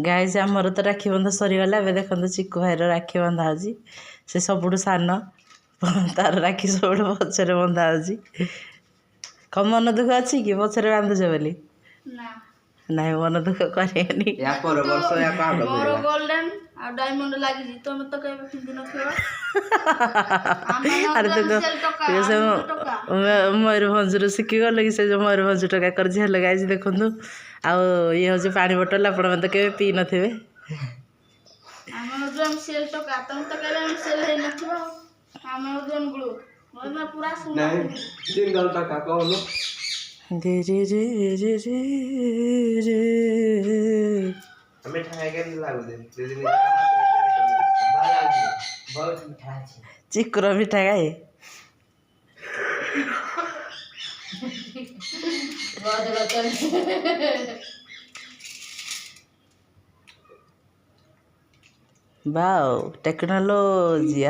guys आमर तो राखी बंध सरीगला ए देखो चिकू भाईर राखी बंधा हो से सबुठ सान तार राखी सब पचर बंधा हो कम मन दुख अच्छी कि पचर बांधुच बोली ना मन दुख करेनि डायमंड लगी तुम तो केबे पिंदी नथियो अरे तो मयूरभंजर शिखी गल कि से जो मयूरभंज टका कर झील लगाई देखु आउ ये हूँ पानी बोतल आप के पी नथे सेल टका तुम तो केबे सेल हे नथियो हम जोन गुळू मोर पूरा सुना सिंगल टका कहलो रे रे रे रे रे रे हमें ठाए के लागो दे बहुत मीठा है चिकुर मीठा खाए वाओ टेक्नोलॉजी